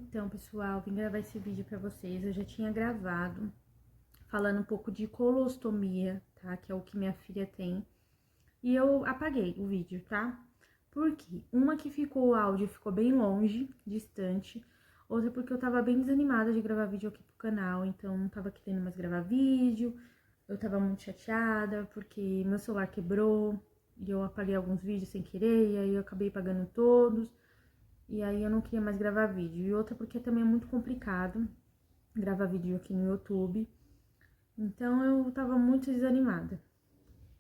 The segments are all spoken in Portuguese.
Então, pessoal, vim gravar esse vídeo pra vocês. Eu já tinha gravado falando um pouco de colostomia, tá? Que é o que minha filha tem. E eu apaguei o vídeo, tá? Por quê? Uma que o áudio ficou bem longe, distante. Outra porque eu tava bem desanimada de gravar vídeo aqui pro canal, então não tava querendo mais gravar vídeo. Eu tava muito chateada porque meu celular quebrou e eu apaguei alguns vídeos sem querer, e aí eu acabei pagando todos. E aí eu não queria mais gravar vídeo. E outra porque também é muito complicado gravar vídeo aqui no YouTube. Então eu tava muito desanimada.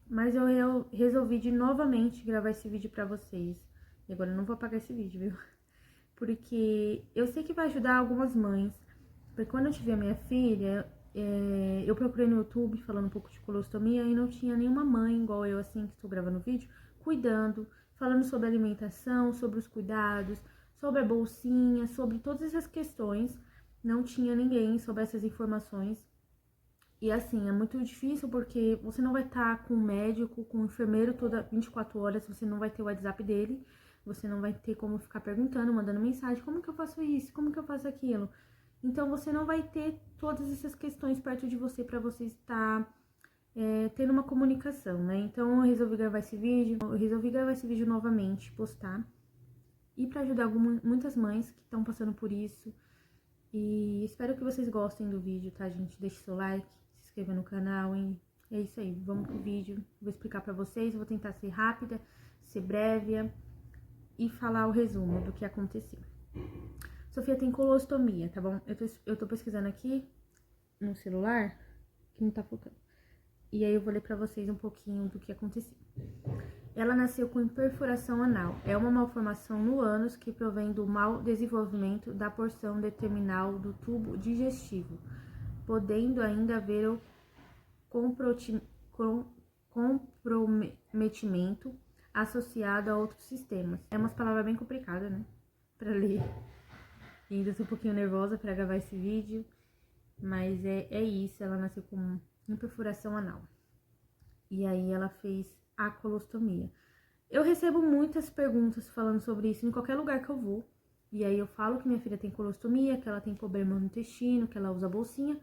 Mas eu resolvi de novamente gravar esse vídeo pra vocês. E agora eu não vou apagar esse vídeo, viu? Porque eu sei que vai ajudar algumas mães. Porque quando eu tive a minha filha, eu procurei no YouTube falando um pouco de colostomia e não tinha nenhuma mãe igual eu, assim, que estou gravando vídeo, cuidando, falando sobre alimentação, sobre os cuidados, sobre a bolsinha, sobre todas essas questões. Não tinha ninguém sobre essas informações. E assim, é muito difícil porque você não vai estar com o médico, com o enfermeiro toda 24 horas, você não vai ter o WhatsApp dele, você não vai ter como ficar perguntando, mandando mensagem, como que eu faço isso, como que eu faço aquilo. Então, você não vai ter todas essas questões perto de você para você estar tendo uma comunicação, né? Então, eu resolvi gravar esse vídeo novamente, postar. E para ajudar muitas mães que estão passando por isso. E espero que vocês gostem do vídeo, tá, gente? Deixe seu like, se inscreva no canal, hein? É isso aí, vamos pro vídeo. Vou explicar pra vocês, vou tentar ser rápida, ser breve e falar o resumo do que aconteceu. Sofia tem colostomia, tá bom? Eu tô pesquisando aqui no celular, que não tá focando. E aí eu vou ler pra vocês um pouquinho do que aconteceu. Ela nasceu com perfuração anal. É uma malformação no ânus que provém do mau desenvolvimento da porção determinal do tubo digestivo, podendo ainda haver o comprometimento associado a outros sistemas. É umas palavras bem complicadas, né? Pra ler. E ainda tô um pouquinho nervosa pra gravar esse vídeo, mas é isso. Ela nasceu com perfuração anal. E aí ela fez a colostomia. Eu recebo muitas perguntas falando sobre isso em qualquer lugar que eu vou. E aí eu falo que minha filha tem colostomia, que ela tem problema no intestino, que ela usa bolsinha.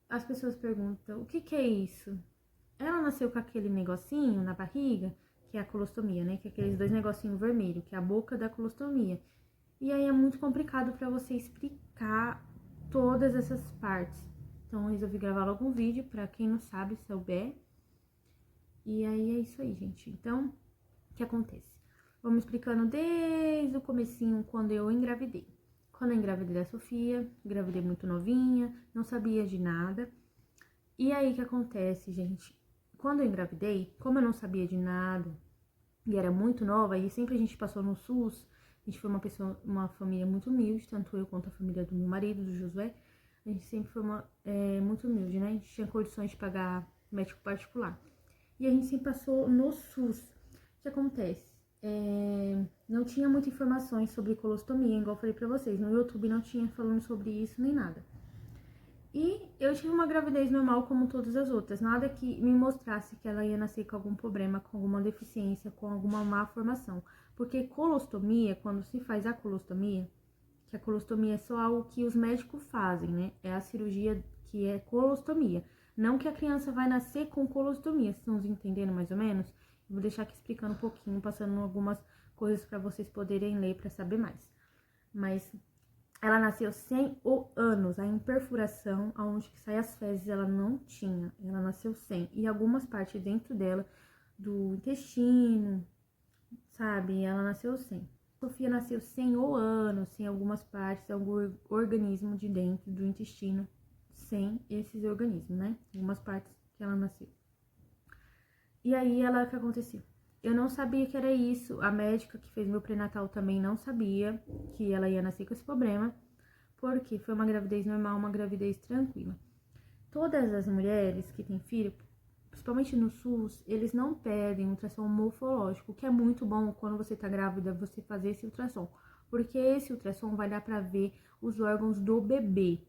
As pessoas perguntam, o que que é isso? Ela nasceu com aquele negocinho na barriga, que é a colostomia, né? Que é aqueles dois negocinhos vermelhos, que é a boca da colostomia. E aí é muito complicado pra você explicar todas essas partes. Então eu resolvi gravar logo um vídeo, pra quem não sabe, souber. E aí é isso aí, gente. Então, o que acontece? Vamos explicando desde o comecinho, quando eu engravidei. Quando eu engravidei da Sofia, engravidei muito novinha, não sabia de nada. E aí, o que acontece, gente? Quando eu engravidei, como eu não sabia de nada e era muito nova, e sempre a gente passou no SUS, a gente foi uma família muito humilde, tanto eu quanto a família do meu marido, do Josué, a gente sempre foi muito humilde, né? A gente tinha condições de pagar médico particular. E a gente sempre passou no SUS. O que acontece? Não tinha muitas informações sobre colostomia, igual eu falei pra vocês. No YouTube não tinha falando sobre isso nem nada. E eu tive uma gravidez normal como todas as outras. Nada que me mostrasse que ela ia nascer com algum problema, com alguma deficiência, com alguma má formação. Porque colostomia, quando se faz a colostomia, que a colostomia é só algo que os médicos fazem, né? É a cirurgia que é colostomia. Não que a criança vai nascer com colostomia, vocês estão entendendo mais ou menos? Eu vou deixar aqui explicando um pouquinho, passando algumas coisas para vocês poderem ler para saber mais. Mas ela nasceu sem o ânus, a imperfuração, aonde que sai as fezes, ela não tinha. Ela nasceu sem. E algumas partes dentro dela, do intestino, sabe? Ela nasceu sem. Sofia nasceu sem o ânus, sem algumas partes, algum organismo de dentro do intestino, sem esses organismos, né? Algumas partes que ela nasceu. E aí, o que aconteceu? Eu não sabia que era isso, a médica que fez meu pré-natal também não sabia que ela ia nascer com esse problema, porque foi uma gravidez normal, uma gravidez tranquila. Todas as mulheres que têm filho, principalmente no SUS, eles não pedem ultrassom morfológico, que é muito bom quando você tá grávida, você fazer esse ultrassom. Porque esse ultrassom vai dar pra ver os órgãos do bebê.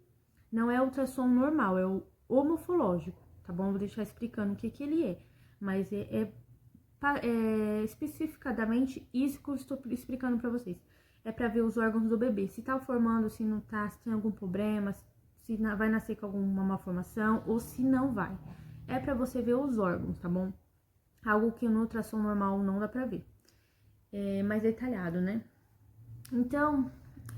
Não é ultrassom normal, é o morfológico, tá bom? Vou deixar explicando o que que ele é. Mas é especificadamente isso que eu estou explicando pra vocês. é pra ver os órgãos do bebê. Se tá formando, se não tá, se tem algum problema, se vai nascer com alguma malformação ou se não vai. É pra você ver os órgãos, tá bom? Algo que no ultrassom normal não dá pra ver. É mais detalhado, né? Então,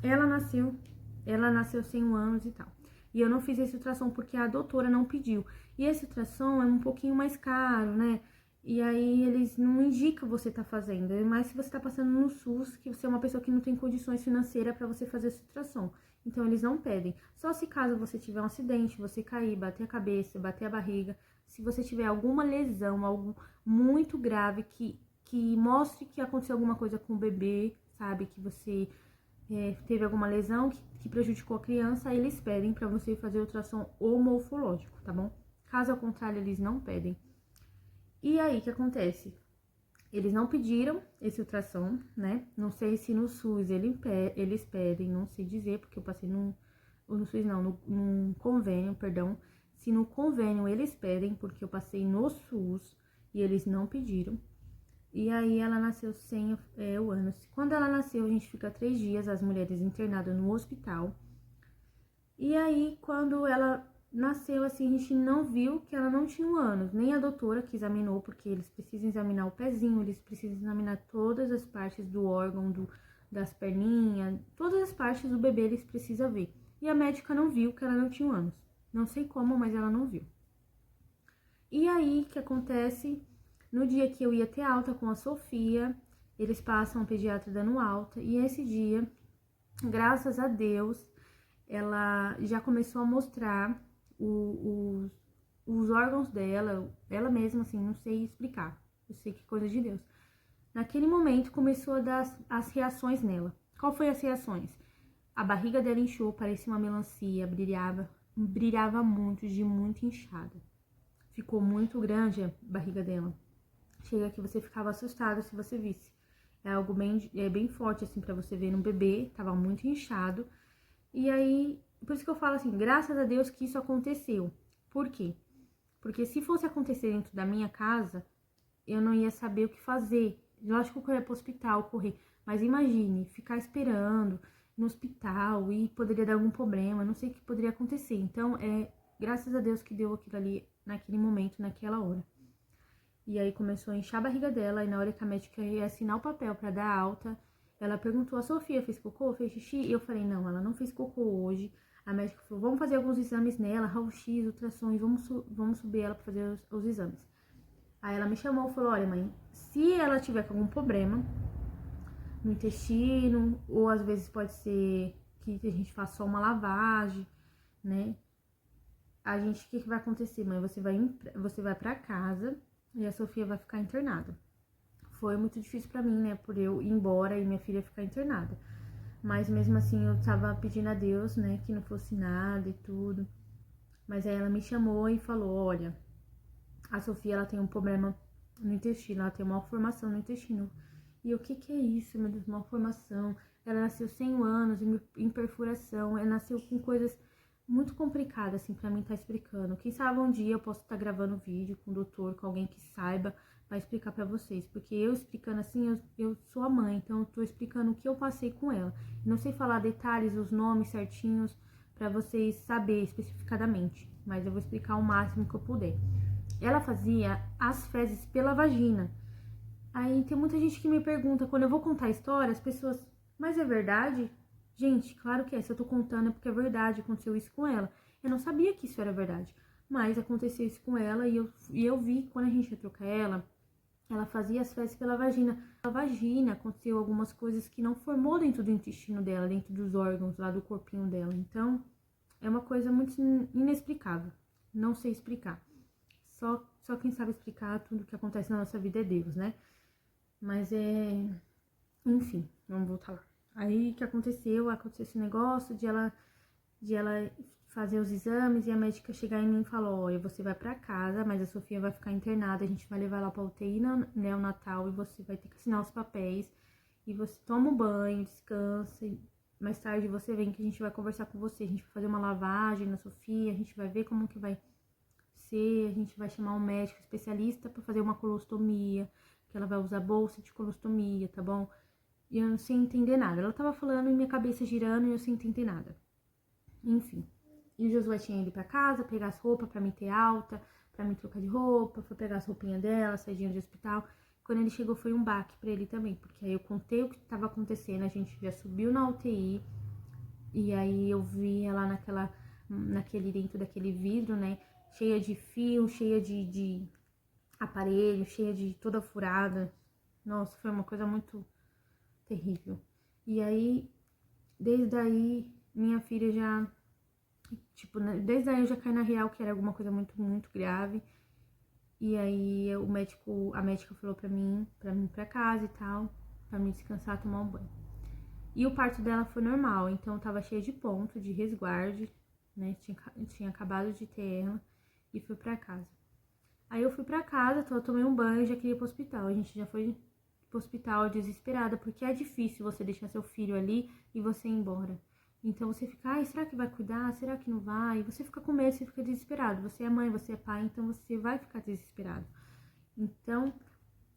ela nasceu sem 1 ano e tal. E eu não fiz esse ultrassom porque a doutora não pediu. E esse ultrassom é um pouquinho mais caro, né? E aí eles não indicam você tá fazendo. Mas se você tá passando no SUS, que você é uma pessoa que não tem condições financeiras para você fazer esse ultrassom. Então eles não pedem. Só se caso você tiver um acidente, você cair, bater a cabeça, bater a barriga, se você tiver alguma lesão, algo muito grave que mostre que aconteceu alguma coisa com o bebê, sabe? Que você teve alguma lesão que prejudicou a criança, aí eles pedem pra você fazer ultrassom morfológico, tá bom? Caso ao contrário, eles não pedem. E aí, o que acontece? Eles não pediram esse ultrassom, né? Não sei se no SUS eles pedem, não sei dizer, porque eu passei no SUS não, num convênio, perdão. Se no convênio eles pedem, porque eu passei no SUS e eles não pediram. E aí ela nasceu sem o ânus. Quando ela nasceu, a gente fica 3 dias, as mulheres internadas no hospital. E aí, quando ela nasceu, assim, a gente não viu que ela não tinha um ânus. Nem a doutora que examinou, porque eles precisam examinar o pezinho, eles precisam examinar todas as partes do órgão, das perninhas, todas as partes do bebê eles precisam ver. E a médica não viu que ela não tinha um ânus. Não sei como, mas ela não viu. E aí, o que acontece? No dia que eu ia ter alta com a Sofia, eles passam o pediatra dando alta. E esse dia, graças a Deus, ela já começou a mostrar os órgãos dela, ela mesma, assim, não sei explicar. Eu sei que é coisa de Deus. Naquele momento, começou a dar as reações nela. Qual foi as reações? A barriga dela inchou, parecia uma melancia, brilhava muito, de muito inchada. Ficou muito grande a barriga dela. Chega que você ficava assustado se você visse. É algo bem forte, assim, pra você ver no bebê. Tava muito inchado. E aí, por isso que eu falo assim, graças a Deus que isso aconteceu. Por quê? Porque se fosse acontecer dentro da minha casa, eu não ia saber o que fazer. Lógico que eu correr pro hospital, correr. Mas imagine, ficar esperando no hospital e poderia dar algum problema. Não sei o que poderia acontecer. Então, graças a Deus que deu aquilo ali naquele momento, naquela hora. E aí começou a inchar a barriga dela, e na hora que a médica ia assinar o papel pra dar alta, ela perguntou: a Sofia fez cocô, fez xixi? E eu falei: não, ela não fez cocô hoje. A médica falou: vamos fazer alguns exames nela, raio-x, ultrassom, e vamos subir ela pra fazer os exames. Aí ela me chamou e falou: olha, mãe, se ela tiver com algum problema no intestino, ou às vezes pode ser que a gente faça só uma lavagem, né? O que vai acontecer, mãe? Você vai pra casa e a Sofia vai ficar internada. Foi muito difícil pra mim, né? Por eu ir embora e minha filha ficar internada. Mas mesmo assim eu tava pedindo a Deus, né? Que não fosse nada e tudo. Mas aí ela me chamou e falou: olha, a Sofia ela tem um problema no intestino, ela tem uma malformação no intestino. E o que é isso, meu Deus, malformação? Ela nasceu 100 anos, em perfuração, ela nasceu com coisas muito complicadas, assim, pra mim tá explicando. Quem sabe um dia eu posso estar gravando vídeo com o doutor, com alguém que saiba, pra explicar pra vocês. Porque eu explicando assim, eu sou a mãe, então eu tô explicando o que eu passei com ela. Não sei falar detalhes, os nomes certinhos, pra vocês saberem especificadamente. Mas eu vou explicar o máximo que eu puder. Ela fazia as fezes pela vagina. Aí tem muita gente que me pergunta, quando eu vou contar a história, as pessoas, mas é verdade? Gente, claro que é. Se eu tô contando é porque é verdade, aconteceu isso com ela. Eu não sabia que isso era verdade, mas aconteceu isso com ela e eu vi quando a gente ia trocar ela fazia as fezes pela vagina. A vagina aconteceu algumas coisas que não formou dentro do intestino dela, dentro dos órgãos lá do corpinho dela. Então, é uma coisa muito inexplicável. Não sei explicar. Só quem sabe explicar tudo que acontece na nossa vida é Deus, né? Mas enfim, vamos voltar lá. Aí, o que aconteceu? Aconteceu esse negócio de ela fazer os exames e a médica chegar em mim e falou: olha, você vai pra casa, mas a Sofia vai ficar internada, a gente vai levar ela pra UTI neonatal e você vai ter que assinar os papéis. E você toma um banho, descansa, e mais tarde você vem que a gente vai conversar com você. A gente vai fazer uma lavagem na Sofia, a gente vai ver como que vai ser, a gente vai chamar um médico especialista pra fazer uma colostomia, que ela vai usar bolsa de colostomia, tá bom? e eu sem entender nada. Ela tava falando e minha cabeça girando e eu sem entender nada. Enfim. E o Josué tinha ido pra casa, pegar as roupas pra me ter alta, pra me trocar de roupa, foi pegar as roupinhas dela, saidinha de hospital. Quando ele chegou foi um baque pra ele também, porque aí eu contei o que tava acontecendo, a gente já subiu na UTI, e aí eu vi ela naquele dentro daquele vidro, né, cheia de fio, cheia de aparelho, cheia de toda furada. Nossa, foi uma coisa muito terrível. E aí, desde aí, minha filha já, tipo, desde aí eu já caí na real que era alguma coisa muito, muito grave. E aí a médica falou pra mim ir pra casa e tal, pra me descansar, tomar um banho. E o parto dela foi normal, então eu tava cheia de ponto, de resguarde, né? Tinha acabado de ter ela e fui pra casa. Aí eu fui pra casa, eu tomei um banho e já queria ir pro hospital. A gente já foi pro hospital desesperada, porque é difícil você deixar seu filho ali e você ir embora. Então você fica, ai, será que vai cuidar? Será que não vai? E você fica com medo, você fica desesperado. Você é mãe, você é pai, então você vai ficar desesperado. Então,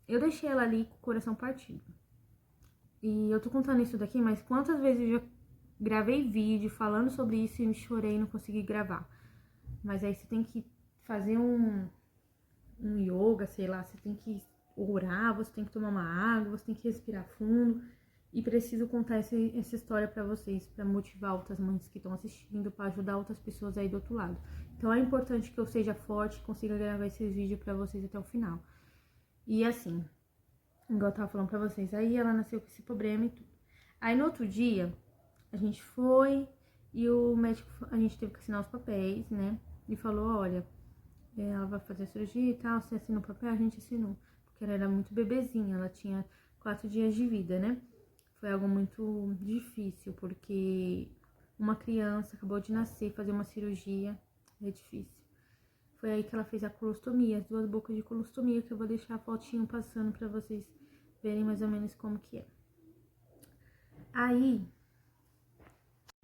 eu deixei ela ali com o coração partido. E eu tô contando isso daqui, mas quantas vezes eu já gravei vídeo falando sobre isso e chorei e não consegui gravar. Mas aí você tem que fazer um yoga, sei lá, você tem que orar, você tem que tomar uma água, você tem que respirar fundo. E preciso contar essa história pra vocês, pra motivar outras mães que estão assistindo, pra ajudar outras pessoas aí do outro lado. Então é importante que eu seja forte e consiga gravar esses vídeos pra vocês até o final. E assim, igual eu tava falando pra vocês, aí ela nasceu com esse problema e tudo. Aí no outro dia, a gente foi e o médico, a gente teve que assinar os papéis, né? E falou, olha, ela vai fazer a cirurgia e tal, você assina o papel? A gente assinou, porque ela era muito bebezinha, ela tinha 4 dias de vida, né? Foi algo muito difícil, porque uma criança acabou de nascer, fazer uma cirurgia é difícil. Foi aí que ela fez a colostomia, as 2 bocas de colostomia, que eu vou deixar a fotinho passando pra vocês verem mais ou menos como que é. Aí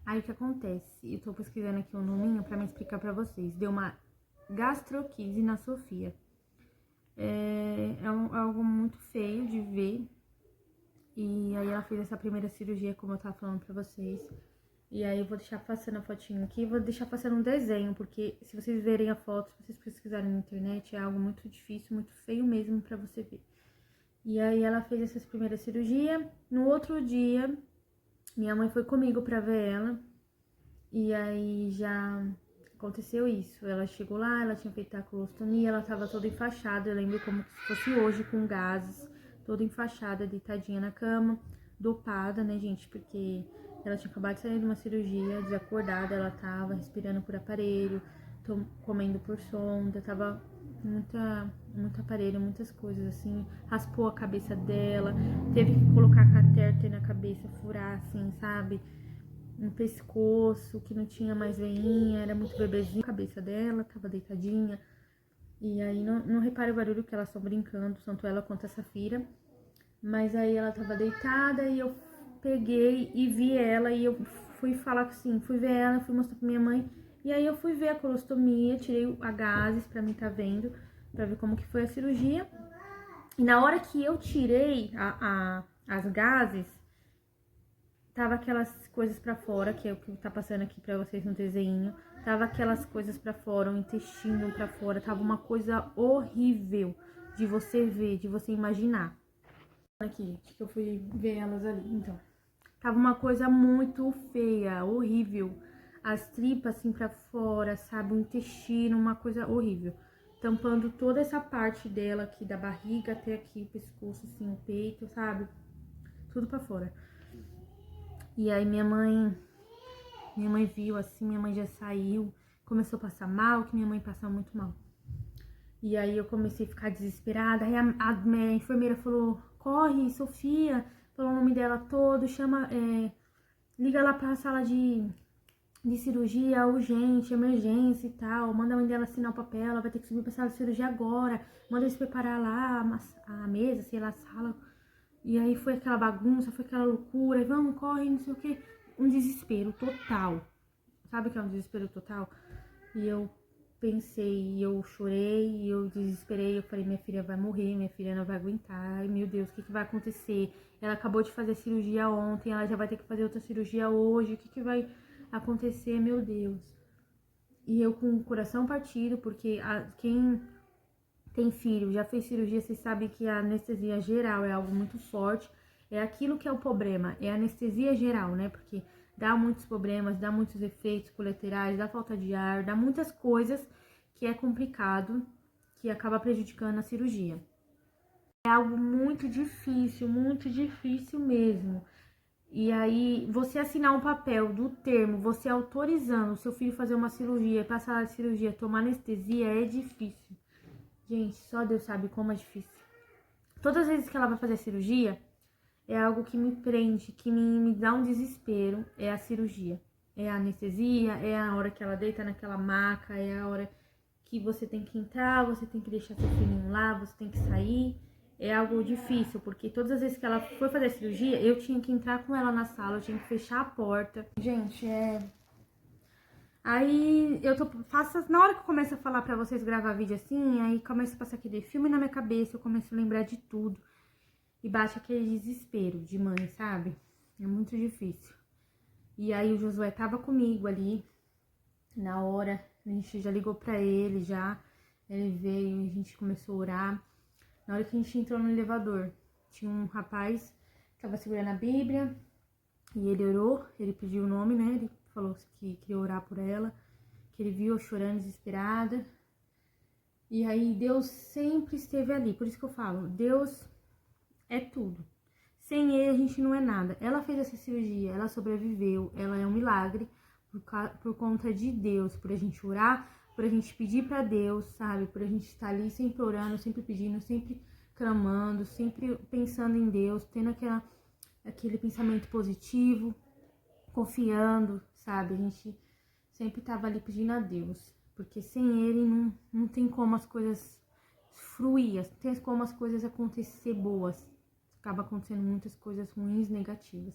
o que acontece? Eu tô pesquisando aqui o nominho pra me explicar pra vocês. Deu uma gastroquise na Sofia. Algo muito feio de ver. E aí ela fez essa primeira cirurgia, como eu tava falando pra vocês. E aí eu vou deixar passando a fotinho aqui, vou deixar passando um desenho, porque se vocês verem a foto, se vocês pesquisarem na internet, é algo muito difícil, muito feio mesmo pra você ver. E aí ela fez essa primeira cirurgia. No outro dia, minha mãe foi comigo pra ver ela. E aí já aconteceu isso. Ela chegou lá, ela tinha feito a colostomia, ela tava toda enfaixada. Eu lembro como se fosse hoje, com gases, toda enfaixada, deitadinha na cama, dopada, né, gente? Porque ela tinha acabado de sair de uma cirurgia, desacordada, ela tava respirando por aparelho, comendo por sonda, tava muito aparelho, muitas coisas assim. Raspou a cabeça dela, teve que colocar catéter na cabeça, furar assim, sabe? No pescoço, que não tinha mais veinha, era muito bebezinho. A cabeça dela tava deitadinha. E aí não repare o barulho que elas estão brincando, tanto ela quanto a Safira. Mas aí ela tava deitada e eu peguei e vi ela e eu fui falar assim, fui ver ela, fui mostrar pra minha mãe. E aí eu fui ver a colostomia, tirei a gases pra mim tá vendo, pra ver como que foi a cirurgia. E na hora que eu tirei as gases, tava aquelas coisas pra fora, que é o que tá passando aqui pra vocês no desenho. Tava aquelas coisas pra fora, o intestino pra fora. Tava uma coisa horrível de você ver, de você imaginar. Aqui, que eu fui ver elas ali, então. Tava uma coisa muito feia, horrível. As tripas assim pra fora, sabe? O intestino, uma coisa horrível. Tampando toda essa parte dela aqui, da barriga até aqui, o pescoço, assim, o peito, sabe? Tudo pra fora. E aí minha mãe viu assim, minha mãe já saiu, começou a passar mal, que minha mãe passa muito mal. E aí eu comecei a ficar desesperada, aí a minha enfermeira falou, corre, Sofia, falou o nome dela todo, chama, liga lá pra sala de cirurgia urgente, emergência e tal, manda a mãe dela assinar o papel, ela vai ter que subir pra sala de cirurgia agora, manda eles preparar lá a mesa, sei lá, a sala. E aí foi aquela bagunça, foi aquela loucura, vamos, corre, não sei o que, um desespero total. Sabe o que é um desespero total? E eu pensei, eu chorei, eu desesperei, eu falei, minha filha vai morrer, minha filha não vai aguentar, ai meu Deus, o que que vai acontecer? Ela acabou de fazer cirurgia ontem, ela já vai ter que fazer outra cirurgia hoje, o que que vai acontecer, meu Deus? E eu com o coração partido, porque quem tem filho, já fez cirurgia, vocês sabem que a anestesia geral é algo muito forte, é aquilo que é o problema, é a anestesia geral, né? Porque dá muitos problemas, dá muitos efeitos colaterais, dá falta de ar, dá muitas coisas que é complicado, que acaba prejudicando a cirurgia. É algo muito difícil mesmo. E aí, você assinar um papel do termo, você autorizando o seu filho fazer uma cirurgia, passar a cirurgia, tomar anestesia, é difícil. Gente, só Deus sabe como é difícil. Todas as vezes que ela vai fazer cirurgia, é algo que me prende, que me dá um desespero, é a cirurgia. É a anestesia, é a hora que ela deita naquela maca, é a hora que você tem que entrar, você tem que deixar seu filhinho lá, você tem que sair. É algo difícil, porque todas as vezes que ela foi fazer a cirurgia, eu tinha que entrar com ela na sala, eu tinha que fechar a porta. Gente, Aí na hora que eu começo a falar pra vocês gravar vídeo assim, aí começa a passar aquele filme na minha cabeça, eu começo a lembrar de tudo. E bate aquele desespero de mãe, sabe? É muito difícil. E aí o Josué tava comigo ali, na hora, a gente já ligou pra ele, ele veio, a gente começou a orar. Na hora que a gente entrou no elevador, tinha um rapaz que tava segurando a Bíblia, e ele orou, ele pediu o nome, né? Ele falou que queria orar por ela, que ele viu eu chorando desesperada. E aí Deus sempre esteve ali, por isso que eu falo, Deus é tudo. Sem ele a gente não é nada. Ela fez essa cirurgia, ela sobreviveu, ela é um milagre por conta de Deus, por a gente orar, por a gente pedir pra Deus, sabe? Por a gente estar ali sempre orando, sempre pedindo, sempre clamando, sempre pensando em Deus, tendo aquele pensamento positivo, confiando, sabe? A gente sempre tava ali pedindo a Deus, porque sem ele não tem como as coisas fluir, não tem como as coisas acontecer boas. Acaba acontecendo muitas coisas ruins, negativas.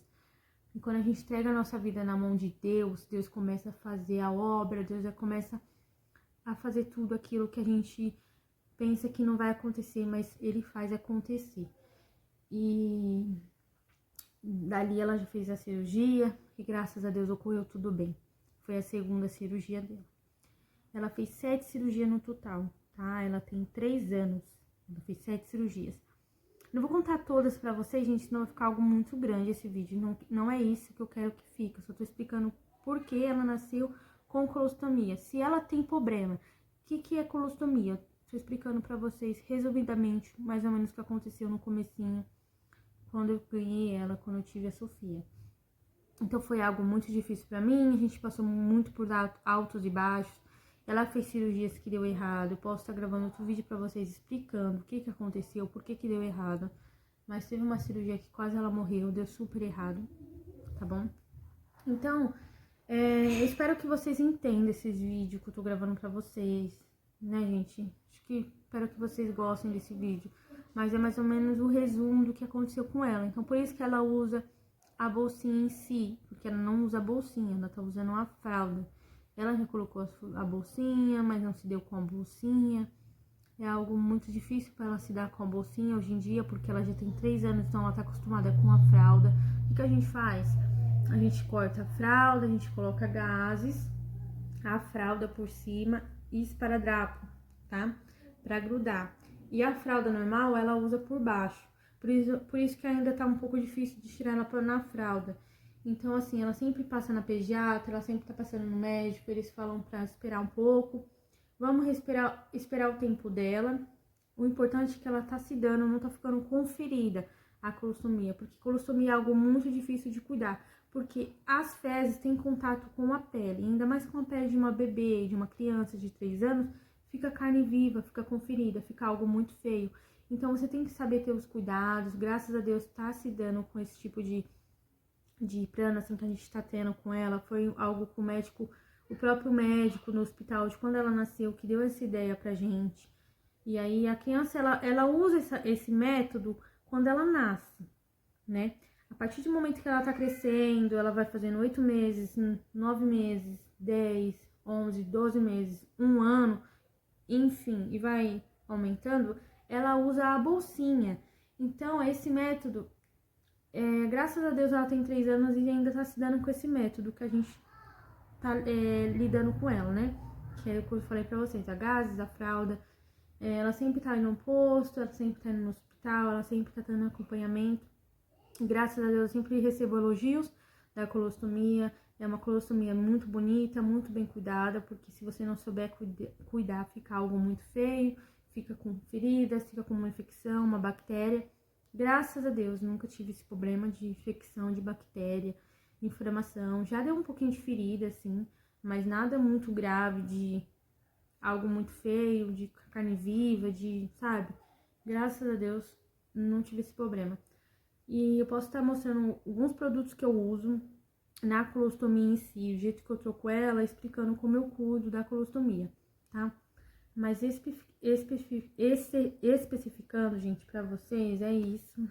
E quando a gente entrega a nossa vida na mão de Deus, Deus começa a fazer a obra, Deus já começa a fazer tudo aquilo que a gente pensa que não vai acontecer, mas Ele faz acontecer. E dali ela já fez a cirurgia e graças a Deus ocorreu tudo bem. Foi a segunda cirurgia dela. Ela fez 7 cirurgias no total, tá? Ela tem 3 anos. Ela fez 7 cirurgias. Não vou contar todas pra vocês, gente, senão vai ficar algo muito grande esse vídeo. Não é isso que eu quero que fique. Eu só tô explicando por que ela nasceu com colostomia. Se ela tem problema, o que é colostomia? Eu tô explicando pra vocês resumidamente, mais ou menos o que aconteceu no comecinho, quando eu ganhei ela, quando eu tive a Sofia. Então foi algo muito difícil pra mim, a gente passou muito por altos e baixos. Ela fez cirurgias que deu errado. Eu posso estar gravando outro vídeo pra vocês explicando o que aconteceu, por que deu errado. Mas teve uma cirurgia que quase ela morreu, deu super errado, tá bom? Então, eu espero que vocês entendam esses vídeos que eu tô gravando pra vocês, né, gente? Espero que vocês gostem desse vídeo. Mas é mais ou menos o resumo do que aconteceu com ela. Então, por isso que ela usa a bolsinha em si, porque ela não usa a bolsinha, ela tá usando uma fralda. Ela já colocou a bolsinha, mas não se deu com a bolsinha. É algo muito difícil para ela se dar com a bolsinha hoje em dia, porque ela já tem 3 anos, então ela tá acostumada com a fralda. O que a gente faz? A gente corta a fralda, a gente coloca gases, a fralda por cima e esparadrapo, tá? Pra grudar. E a fralda normal, ela usa por baixo. Por isso que ainda tá um pouco difícil de tirar ela na fralda. Então, assim, ela sempre passa na pediatra, ela sempre tá passando no médico, eles falam pra esperar um pouco. Vamos esperar o tempo dela. O importante é que ela tá se dando, não tá ficando conferida a colostomia, porque colostomia é algo muito difícil de cuidar, porque as fezes têm contato com a pele, ainda mais com a pele de uma bebê, de uma criança de 3 anos, fica carne viva, fica conferida, fica algo muito feio. Então, você tem que saber ter os cuidados, graças a Deus tá se dando com esse tipo de plano, assim, que a gente tá tendo com ela. Foi algo que o próprio médico no hospital, de quando ela nasceu, que deu essa ideia pra gente. E aí, a criança, ela usa esse método quando ela nasce, né? A partir do momento que ela tá crescendo, ela vai fazendo 8 meses, 9 meses, 10, 11, 12 meses, 1 ano, enfim, e vai aumentando, ela usa a bolsinha. Então, esse método, graças a Deus ela tem 3 anos e ainda tá se dando com esse método que a gente tá lidando com ela, né? Que é o que eu falei pra vocês, a gases, a fralda. Ela sempre tá indo no posto, ela sempre tá indo no hospital, ela sempre tá tendo acompanhamento. Graças a Deus eu sempre recebo elogios da colostomia. É uma colostomia muito bonita, muito bem cuidada, porque se você não souber cuidar, fica algo muito feio, fica com feridas, fica com uma infecção, uma bactéria. Graças a Deus, nunca tive esse problema de infecção, de bactéria, inflamação. Já deu um pouquinho de ferida, assim, mas nada muito grave, de algo muito feio, de carne viva, sabe? Graças a Deus, não tive esse problema. E eu posso estar mostrando alguns produtos que eu uso na colostomia em si, o jeito que eu tô com ela, explicando como eu cuido da colostomia, tá? Mas especificando, gente, pra vocês, é isso,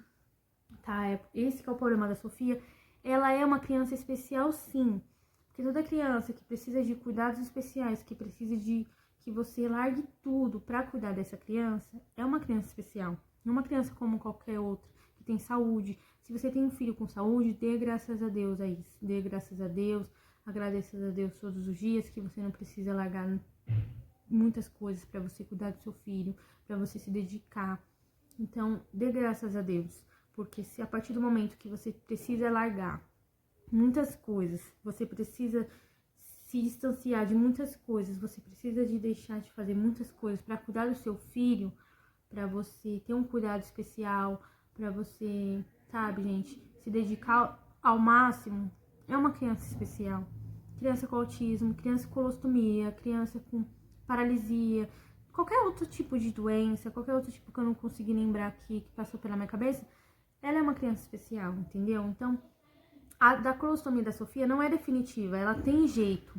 tá? Esse que é o problema da Sofia. Ela é uma criança especial, sim. Porque toda criança que precisa de cuidados especiais, que precisa de que você largue tudo pra cuidar dessa criança, é uma criança especial. Não é uma criança como qualquer outra, que tem saúde. Se você tem um filho com saúde, dê graças a Deus a isso. Dê graças a Deus, agradeça a Deus todos os dias, que você não precisa largar muitas coisas para você cuidar do seu filho, para você se dedicar. Então, dê graças a Deus, porque se a partir do momento que você precisa largar muitas coisas, você precisa se distanciar de muitas coisas, você precisa de deixar de fazer muitas coisas para cuidar do seu filho, para você ter um cuidado especial, para você, sabe, gente, se dedicar ao máximo. É uma criança especial. Criança com autismo, criança com colostomia, criança com paralisia, qualquer outro tipo de doença, qualquer outro tipo que eu não consegui lembrar aqui, que passou pela minha cabeça, ela é uma criança especial, entendeu? Então, a da colostomia da Sofia não é definitiva, ela tem jeito.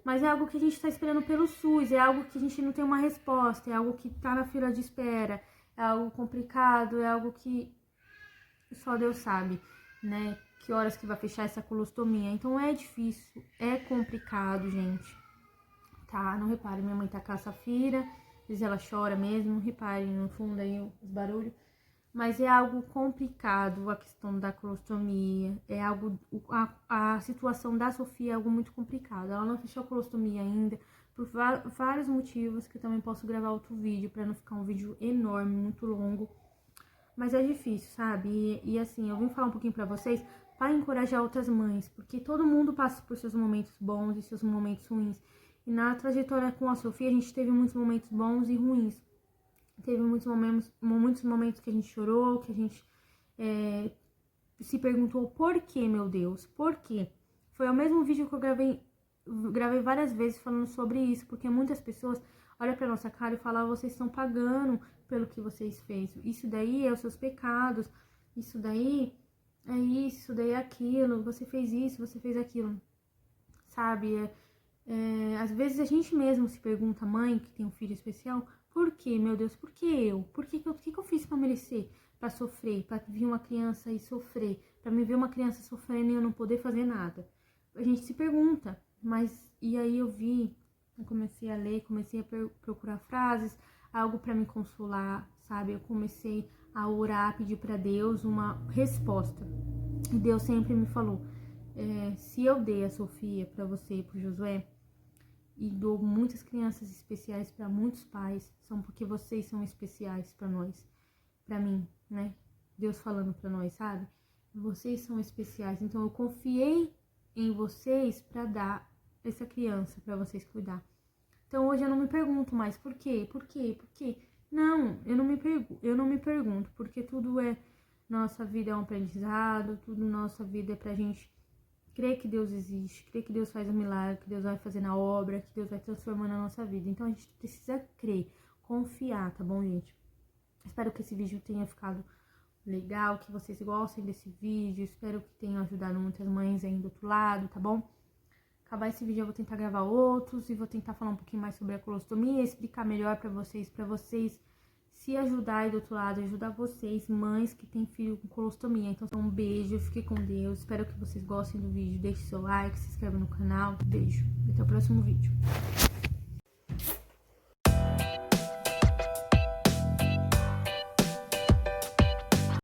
Mas é algo que a gente tá esperando pelo SUS, é algo que a gente não tem uma resposta, é algo que tá na fila de espera, é algo complicado, é algo que só Deus sabe, né? Que horas que vai fechar essa colostomia. Então é difícil, é complicado, gente. Tá? Não repare, minha mãe tá com a Safira, às vezes ela chora mesmo, não repare no fundo aí os barulhos. Mas é algo complicado a questão da colostomia, é algo, a situação da Sofia é algo muito complicado. Ela não fechou a colostomia ainda, por vários motivos, que eu também posso gravar outro vídeo, pra não ficar um vídeo enorme, muito longo. Mas é difícil, sabe? E assim, eu vim falar um pouquinho pra vocês para encorajar outras mães, porque todo mundo passa por seus momentos bons e seus momentos ruins. E na trajetória com a Sofia, a gente teve muitos momentos bons e ruins. Teve muitos momentos que a gente chorou, que a gente se perguntou por que, meu Deus, por quê? Foi o mesmo vídeo que eu gravei várias vezes falando sobre isso, porque muitas pessoas olham pra nossa cara e falam, vocês estão pagando pelo que vocês fez. Isso daí é os seus pecados, isso daí é isso daí é aquilo, você fez isso, você fez aquilo, sabe? Às vezes a gente mesmo se pergunta, mãe que tem um filho especial, por que, meu Deus, por que eu? Por que eu fiz pra merecer? Pra sofrer, pra vir uma criança e sofrer, pra me ver uma criança sofrendo e eu não poder fazer nada. A gente se pergunta, mas e aí eu comecei a ler, comecei a procurar frases, algo pra me consolar, sabe? Eu comecei a orar, pedir pra Deus uma resposta. E Deus sempre me falou, se eu dei a Sofia pra você e pro Josué, e dou muitas crianças especiais para muitos pais, são porque vocês são especiais para nós, para mim, né? Deus falando para nós, sabe? Vocês são especiais, então eu confiei em vocês para dar essa criança para vocês cuidar. Então hoje eu não me pergunto mais por quê, por quê, por quê. Não, eu não me pergunto, porque tudo nossa vida é um aprendizado, tudo nossa vida é pra gente crer que Deus existe, crer que Deus faz um milagre, que Deus vai fazer na obra, que Deus vai transformando a nossa vida. Então a gente precisa crer, confiar, tá bom, gente? Espero que esse vídeo tenha ficado legal, que vocês gostem desse vídeo. Espero que tenha ajudado muitas mães aí do outro lado, tá bom? Acabar esse vídeo eu vou tentar gravar outros e vou tentar falar um pouquinho mais sobre a colostomia, explicar melhor pra vocês se ajudar aí do outro lado, ajudar vocês, mães que têm filho com colostomia. Então, um beijo, fique com Deus. Espero que vocês gostem do vídeo. Deixe seu like, se inscreva no canal. Beijo. Até o próximo vídeo.